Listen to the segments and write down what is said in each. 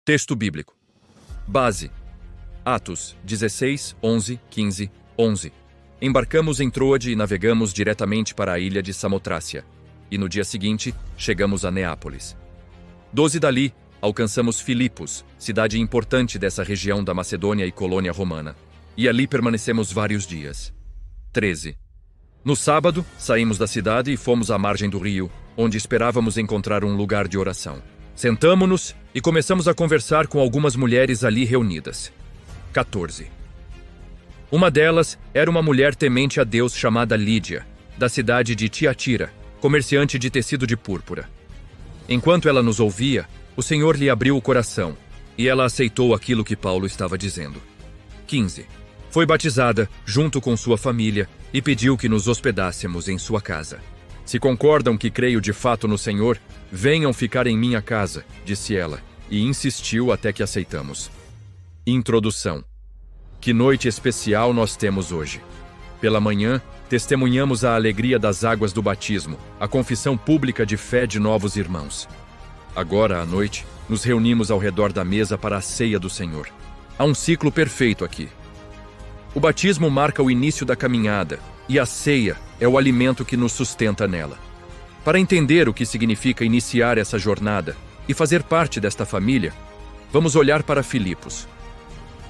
Texto bíblico. Base. Atos 16, 11, 15, 11. Embarcamos em Troade e navegamos diretamente para a ilha de Samotrácia. E no dia seguinte, chegamos a Neápolis. 12 dali, alcançamos Filipos, cidade importante dessa região da Macedônia e colônia romana. E ali permanecemos vários dias. 13. No sábado, saímos da cidade e fomos à margem do rio, onde esperávamos encontrar um lugar de oração. Sentamo-nos e começamos a conversar com algumas mulheres ali reunidas. 14. Uma delas era uma mulher temente a Deus chamada Lídia, da cidade de Tiatira, comerciante de tecido de púrpura. Enquanto ela nos ouvia, o Senhor lhe abriu o coração, e ela aceitou aquilo que Paulo estava dizendo. 15. Foi batizada, junto com sua família, e pediu que nos hospedássemos em sua casa. Se concordam que creio de fato no Senhor, venham ficar em minha casa, disse ela, e insistiu até que aceitamos. Introdução. Que noite especial nós temos hoje. Pela manhã, testemunhamos a alegria das águas do batismo, a confissão pública de fé de novos irmãos. Agora, à noite, nos reunimos ao redor da mesa para a ceia do Senhor. Há um ciclo perfeito aqui. O batismo marca o início da caminhada, e a ceia é o alimento que nos sustenta nela. Para entender o que significa iniciar essa jornada e fazer parte desta família, vamos olhar para Filipos.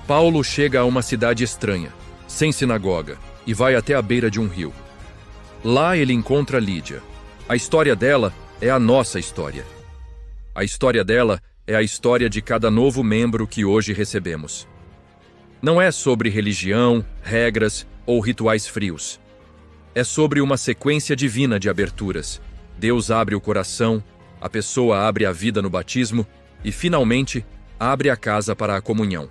Paulo chega a uma cidade estranha, sem sinagoga, e vai até a beira de um rio. Lá ele encontra Lídia. A história dela é a nossa história. A história dela é a história de cada novo membro que hoje recebemos. Não é sobre religião, regras ou rituais frios. É sobre uma sequência divina de aberturas. Deus abre o coração, a pessoa abre a vida no batismo e, finalmente, abre a casa para a comunhão.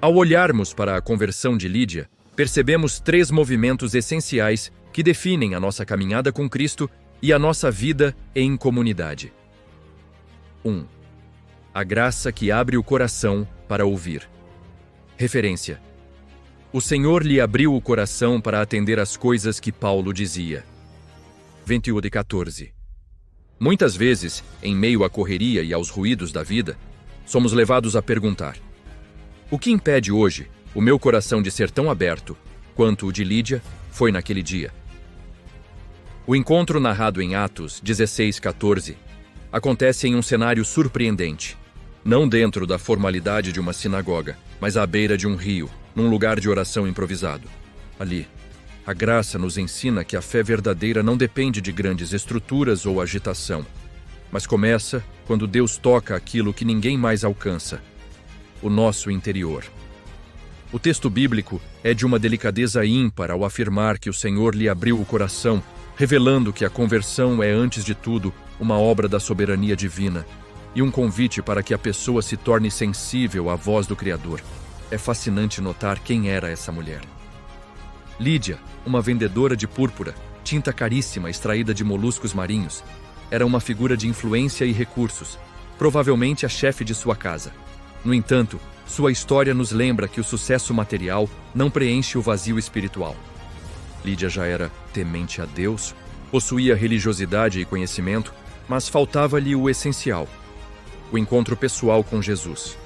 Ao olharmos para a conversão de Lídia, percebemos 3 movimentos essenciais que definem a nossa caminhada com Cristo e a nossa vida em comunidade. 1. A graça que abre o coração para ouvir. Referência. O Senhor lhe abriu o coração para atender às coisas que Paulo dizia. 21:14. Muitas vezes, em meio à correria e aos ruídos da vida, somos levados a perguntar: o que impede hoje o meu coração de ser tão aberto quanto o de Lídia foi naquele dia? O encontro narrado em Atos 16:14 acontece em um cenário surpreendente. Não dentro da formalidade de uma sinagoga, mas à beira de um rio, num lugar de oração improvisado. Ali, a graça nos ensina que a fé verdadeira não depende de grandes estruturas ou agitação, mas começa quando Deus toca aquilo que ninguém mais alcança: o nosso interior. O texto bíblico é de uma delicadeza ímpar ao afirmar que o Senhor lhe abriu o coração, revelando que a conversão é, antes de tudo, uma obra da soberania divina e um convite para que a pessoa se torne sensível à voz do Criador. É fascinante notar quem era essa mulher. Lídia, uma vendedora de púrpura, tinta caríssima extraída de moluscos marinhos, era uma figura de influência e recursos, provavelmente a chefe de sua casa. No entanto, sua história nos lembra que o sucesso material não preenche o vazio espiritual. Lídia já era temente a Deus, possuía religiosidade e conhecimento, mas faltava-lhe o essencial: o encontro pessoal com Jesus.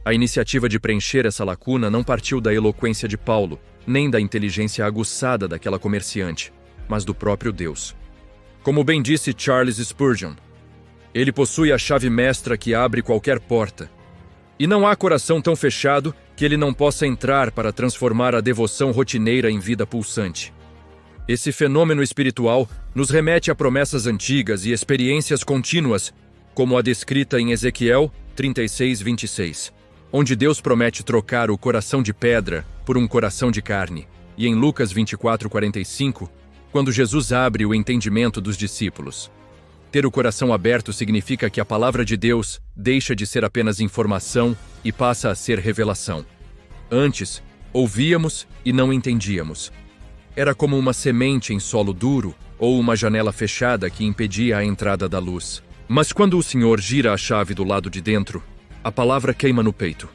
A iniciativa de preencher essa lacuna não partiu da eloquência de Paulo, nem da inteligência aguçada daquela comerciante, mas do próprio Deus. Como bem disse Charles Spurgeon, ele possui a chave mestra que abre qualquer porta, e não há coração tão fechado que ele não possa entrar para transformar a devoção rotineira em vida pulsante. Esse fenômeno espiritual nos remete a promessas antigas e experiências contínuas, como a descrita em Ezequiel 36:26, onde Deus promete trocar o coração de pedra por um coração de carne, e em Lucas 24:45, quando Jesus abre o entendimento dos discípulos. Ter o coração aberto significa que a palavra de Deus deixa de ser apenas informação e passa a ser revelação. Antes, ouvíamos e não entendíamos. Era como uma semente em solo duro ou uma janela fechada que impedia a entrada da luz. Mas quando o Senhor gira a chave do lado de dentro, a palavra queima no peito.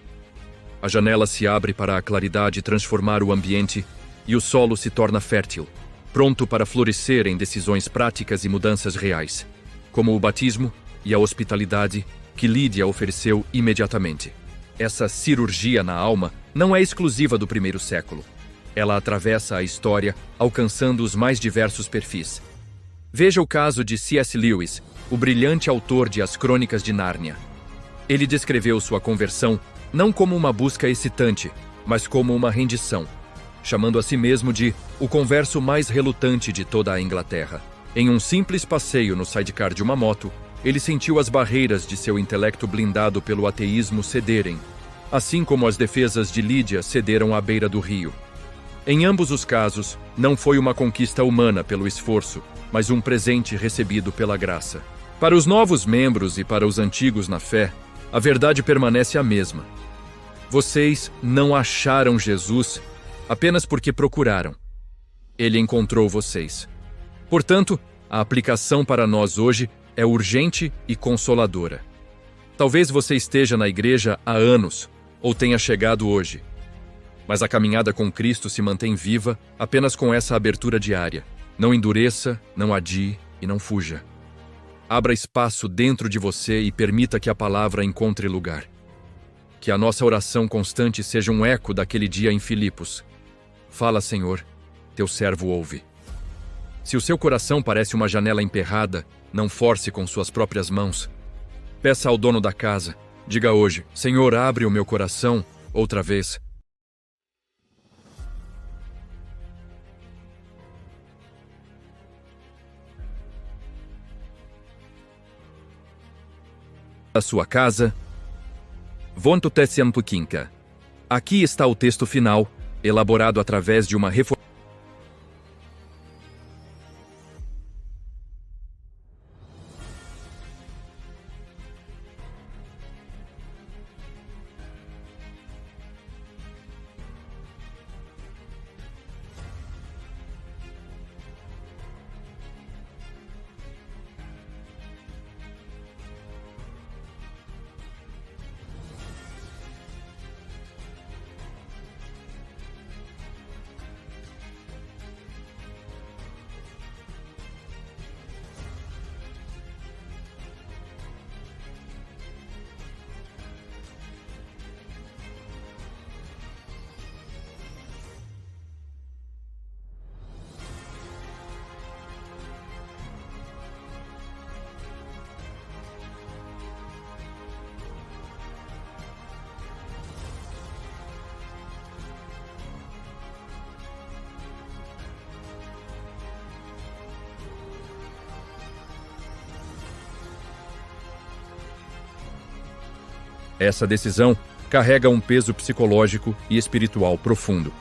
A janela se abre para a claridade transformar o ambiente e o solo se torna fértil, pronto para florescer em decisões práticas e mudanças reais, como o batismo e a hospitalidade que Lídia ofereceu imediatamente. Essa cirurgia na alma não é exclusiva do primeiro século. Ela atravessa a história, alcançando os mais diversos perfis. Veja o caso de C.S. Lewis, o brilhante autor de As Crônicas de Nárnia. Ele descreveu sua conversão não como uma busca excitante, mas como uma rendição, chamando a si mesmo de o converso mais relutante de toda a Inglaterra. Em um simples passeio no sidecar de uma moto, ele sentiu as barreiras de seu intelecto blindado pelo ateísmo cederem, assim como as defesas de Lídia cederam à beira do rio. Em ambos os casos, não foi uma conquista humana pelo esforço, mas um presente recebido pela graça. Para os novos membros e para os antigos na fé, a verdade permanece a mesma. Vocês não acharam Jesus apenas porque procuraram. Ele encontrou vocês. Portanto, a aplicação para nós hoje é urgente e consoladora. Talvez você esteja na igreja há anos ou tenha chegado hoje, mas a caminhada com Cristo se mantém viva apenas com essa abertura diária. Não endureça, não adie e não fuja. Abra espaço dentro de você e permita que a palavra encontre lugar. Que a nossa oração constante seja um eco daquele dia em Filipos. Fala, Senhor, teu servo ouve. Se o seu coração parece uma janela emperrada, não force com suas próprias mãos. Peça ao dono da casa, diga hoje, Senhor, abre o meu coração outra vez. A sua casa. Vonto Tessiampu Kinka. Aqui está o texto final, elaborado através de uma reforma. Essa decisão carrega um peso psicológico e espiritual profundo.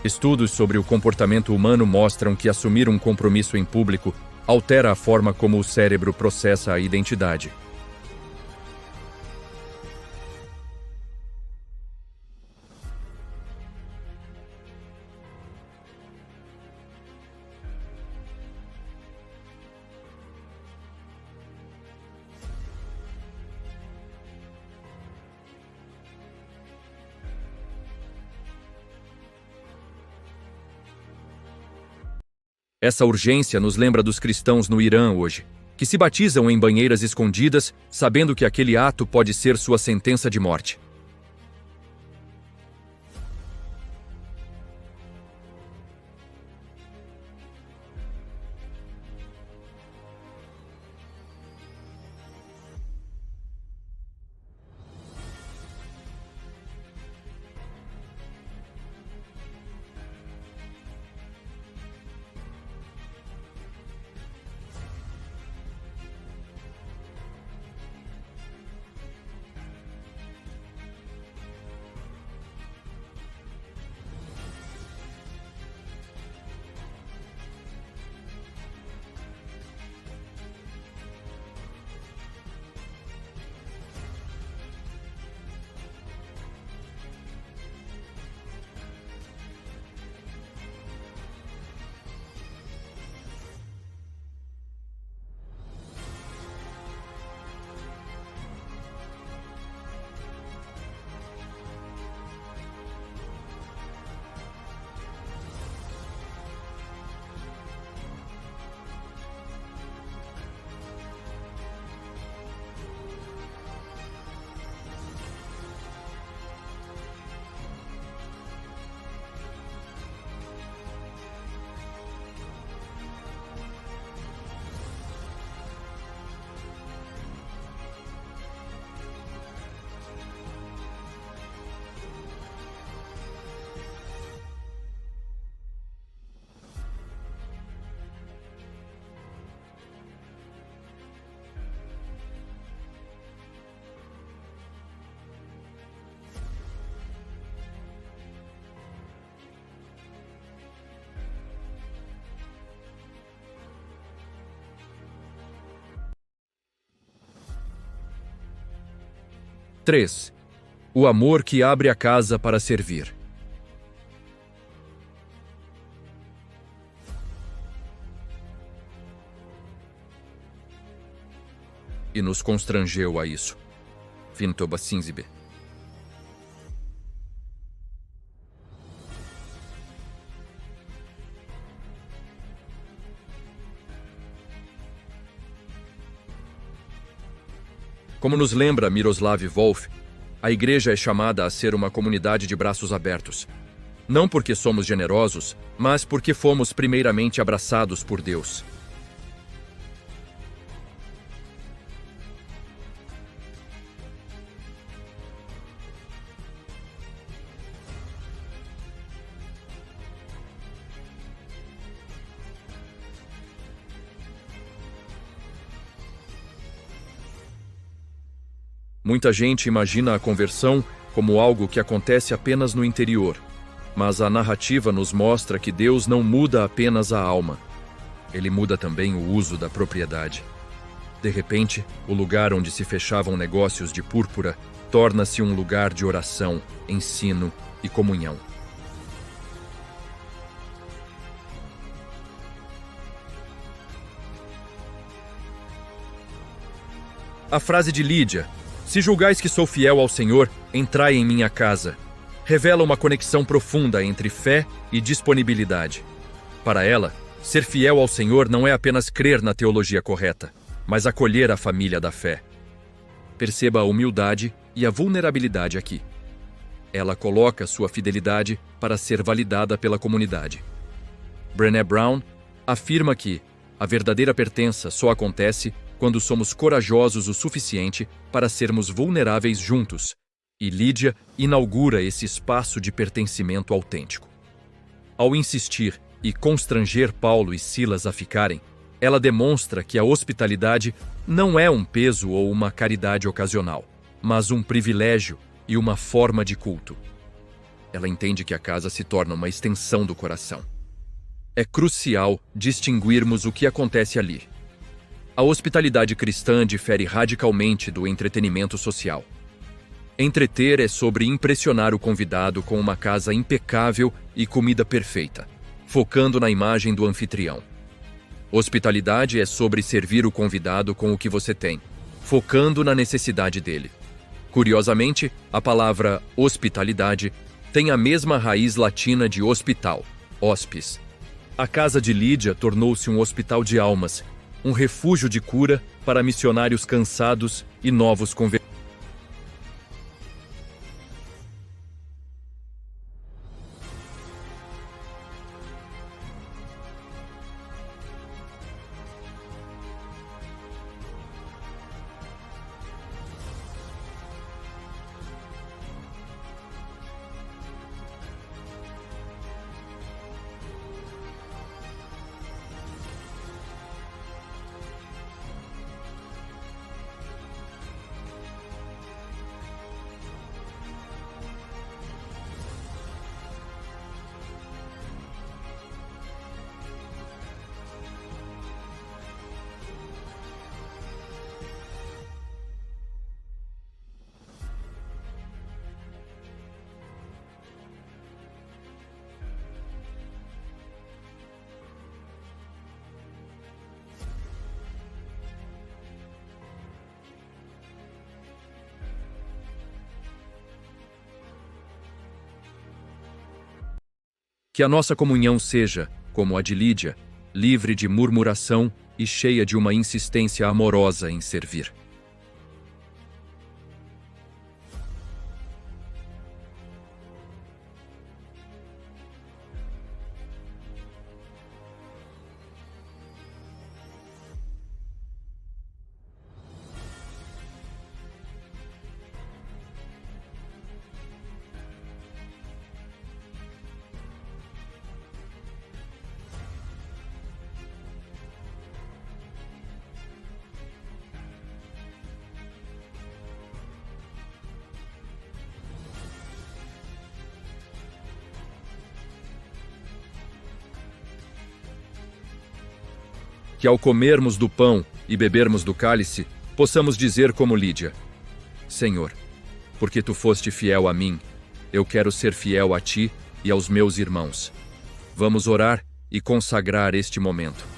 Estudos sobre o comportamento humano mostram que assumir um compromisso em público altera a forma como o cérebro processa a identidade. Essa urgência nos lembra dos cristãos no Irã hoje, que se batizam em banheiras escondidas, sabendo que aquele ato pode ser sua sentença de morte. 3. O amor que abre a casa para servir. E nos constrangeu a isso. Vintoba Sinzibe. Como nos lembra Miroslav Volf, a Igreja é chamada a ser uma comunidade de braços abertos. Não porque somos generosos, mas porque fomos primeiramente abraçados por Deus. Muita gente imagina a conversão como algo que acontece apenas no interior, mas a narrativa nos mostra que Deus não muda apenas a alma. Ele muda também o uso da propriedade. De repente, o lugar onde se fechavam negócios de púrpura torna-se um lugar de oração, ensino e comunhão. A frase de Lídia, "Se julgais que sou fiel ao Senhor, entrai em minha casa", revela uma conexão profunda entre fé e disponibilidade. Para ela, ser fiel ao Senhor não é apenas crer na teologia correta, mas acolher a família da fé. Perceba a humildade e a vulnerabilidade aqui. Ela coloca sua fidelidade para ser validada pela comunidade. Brené Brown afirma que a verdadeira pertença só acontece quando somos corajosos o suficiente para sermos vulneráveis juntos, e Lídia inaugura esse espaço de pertencimento autêntico. Ao insistir e constranger Paulo e Silas a ficarem, ela demonstra que a hospitalidade não é um peso ou uma caridade ocasional, mas um privilégio e uma forma de culto. Ela entende que a casa se torna uma extensão do coração. É crucial distinguirmos o que acontece ali. A hospitalidade cristã difere radicalmente do entretenimento social. Entreter é sobre impressionar o convidado com uma casa impecável e comida perfeita, focando na imagem do anfitrião. Hospitalidade é sobre servir o convidado com o que você tem, focando na necessidade dele. Curiosamente, a palavra hospitalidade tem a mesma raiz latina de hospital, hospes. A casa de Lídia tornou-se um hospital de almas, um refúgio de cura para missionários cansados e novos convertidos. Que a nossa comunhão seja, como a de Lídia, livre de murmuração e cheia de uma insistência amorosa em servir. Que ao comermos do pão e bebermos do cálice, possamos dizer como Lídia: Senhor, porque tu foste fiel a mim, eu quero ser fiel a ti e aos meus irmãos. Vamos orar e consagrar este momento.